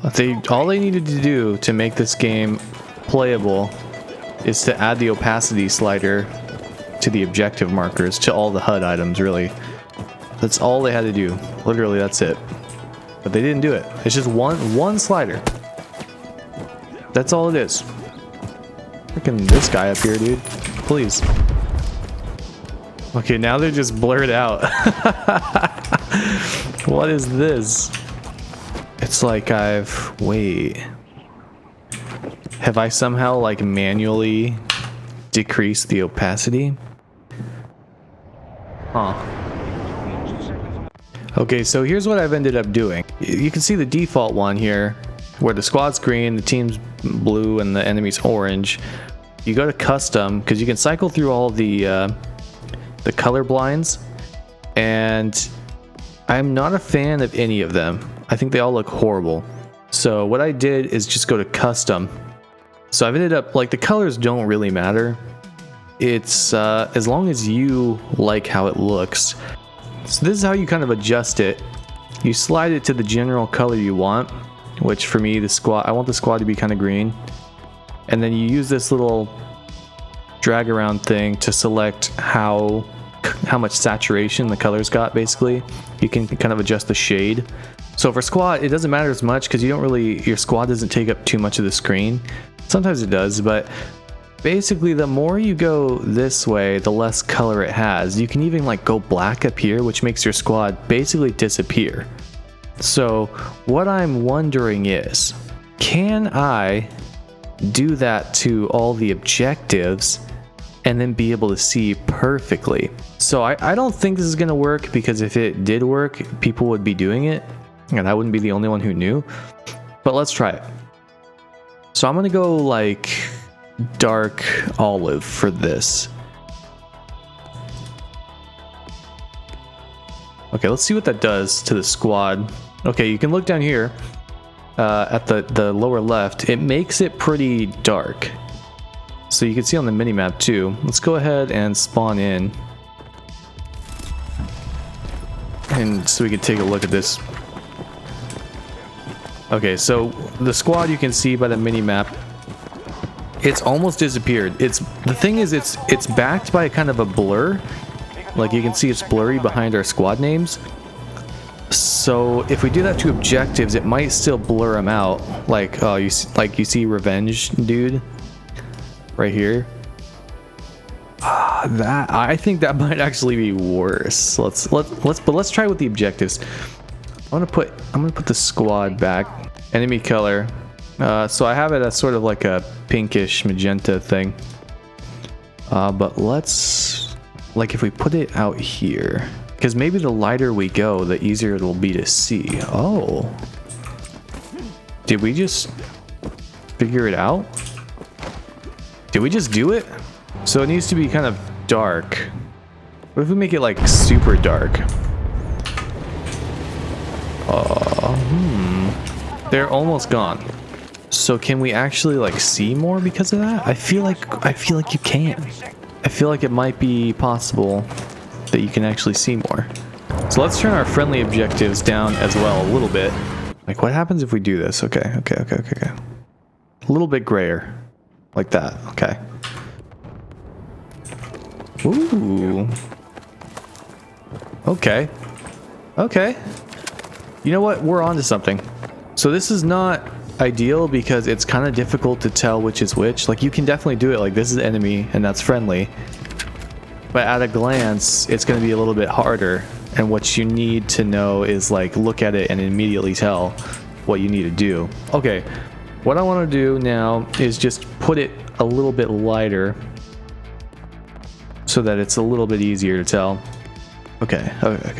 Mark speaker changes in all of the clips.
Speaker 1: All they needed to do to make this game playable is to add the opacity slider to the objective markers, to all the HUD items, really. That's all they had to do. Literally, that's it. But they didn't do it. It's just one slider. That's all it is. Freaking this guy up here, dude. Please. Okay, now they're just blurred out. What is this? It's like wait. Have I somehow like manually decreased the opacity? Huh. Okay, so here's what I've ended up doing. You can see the default one here, where the squad's green, the team's blue, and the enemy's orange. You go to custom, because you can cycle through all the color blinds, and I'm not a fan of any of them. I think they all look horrible. So what I did is just go to custom. So I've ended up, like, the colors don't really matter. It's as long as you like how it looks. So this is how you kind of adjust it. You slide it to the general color you want, which for me, I want the squad to be kind of green. And then you use this little drag around thing to select how much saturation the color's got. Basically, you can kind of adjust the shade. So for squad, it doesn't matter as much because your squad doesn't take up too much of the screen. Sometimes it does, but basically the more you go this way, the less color it has. You can even like go black up here, which makes your squad basically disappear. So what I'm wondering is, can I do that to all the objectives and then be able to see perfectly? So I don't think this is going to work, because if it did work, people would be doing it and I wouldn't be the only one who knew. But let's try it. So I'm going to go like dark olive for this. Okay, let's see what that does to the squad. Okay, you can look down here at the lower left. It makes it pretty dark. So you can see on the minimap too. Let's go ahead and spawn in. And so we can take a look at this. Okay, so the squad, you can see by the minimap, it's almost disappeared. The thing is, it's backed by kind of a blur. Like you can see it's blurry behind our squad names. So if we do that to objectives, it might still blur them out. Like you see Revenge dude right here. I think that might actually be worse. Let's try with the objectives. I'm gonna put the squad back. Enemy color. So I have it as sort of like a pinkish magenta thing. But let's, like, if we put it out here, because maybe the lighter we go, the easier it'll be to see. Oh, did we just figure it out? Did we just do it? So it needs to be kind of dark. What if we make it like super dark? They're almost gone. So can we actually like see more because of that? I feel like you can. I feel like it might be possible that you can actually see more. So let's turn our friendly objectives down as well a little bit. Like, what happens if we do this? Okay. A little bit grayer. Like that. Okay. Ooh. Okay. You know what? We're on to something. So this is not ideal because it's kind of difficult to tell which is which. Like, you can definitely do it like this is enemy and that's friendly, but at a glance it's going to be a little bit harder, and what you need to know is like look at it and immediately tell what you need to do. Okay, what I want to do now is just put it a little bit lighter so that it's a little bit easier to tell. Okay.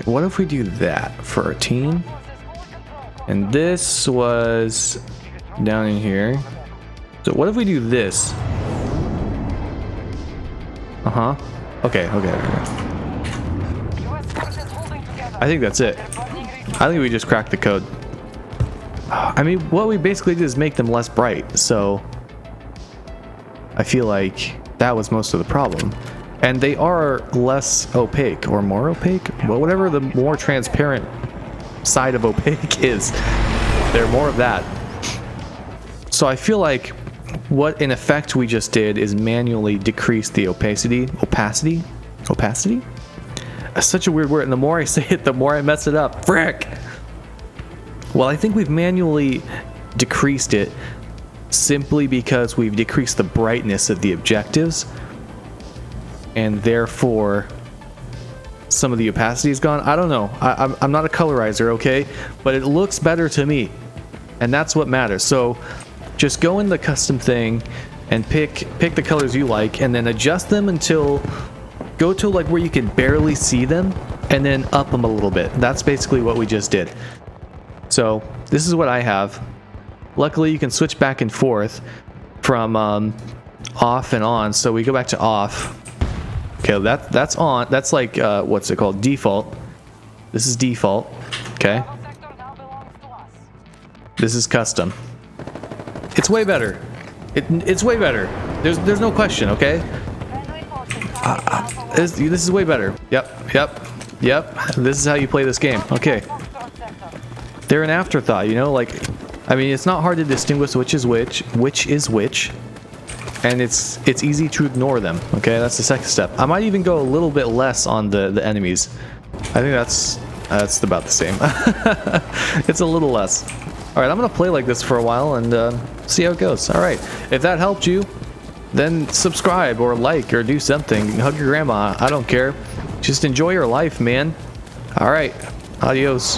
Speaker 1: What if we do that for our team? And this was down in here. So what if we do this? Okay. I think that's it. I think we just cracked the code. I mean, what we basically did is make them less bright, so I feel like that was most of the problem. And they are less opaque, or more opaque, well, whatever the more transparent side of opaque is. They're more of that. So I feel like what in effect we just did is manually decrease the opacity. That's such a weird word, and the more I say it, the more I mess it up. Frick! Well, I think we've manually decreased it simply because we've decreased the brightness of the objectives, and therefore some of the opacity is gone. I don't know. I'm not a colorizer, okay? But it looks better to me, and that's what matters. So just go in the custom thing and pick the colors you like, and then adjust them until go to like where you can barely see them, and then up them a little bit. That's basically what we just did. So this is what I have. Luckily, you can switch back and forth from off and on. So we go back to off. Okay, that's on. That's like what's it called? Default. This is default. Okay. This is custom. It's way better. It's way better. There's no question. Okay. This is way better. Yep. This is how you play this game. Okay. They're an afterthought, you know, like, I mean, it's not hard to distinguish which is which, and it's easy to ignore them. Okay, that's the second step. I might even go a little bit less on the enemies. I think that's about the same. It's a little less. All right, I'm gonna play like this for a while and see how it goes. All right, if that helped you, then subscribe or like or do something. Hug your grandma. I don't care. Just enjoy your life, man. All right, adios.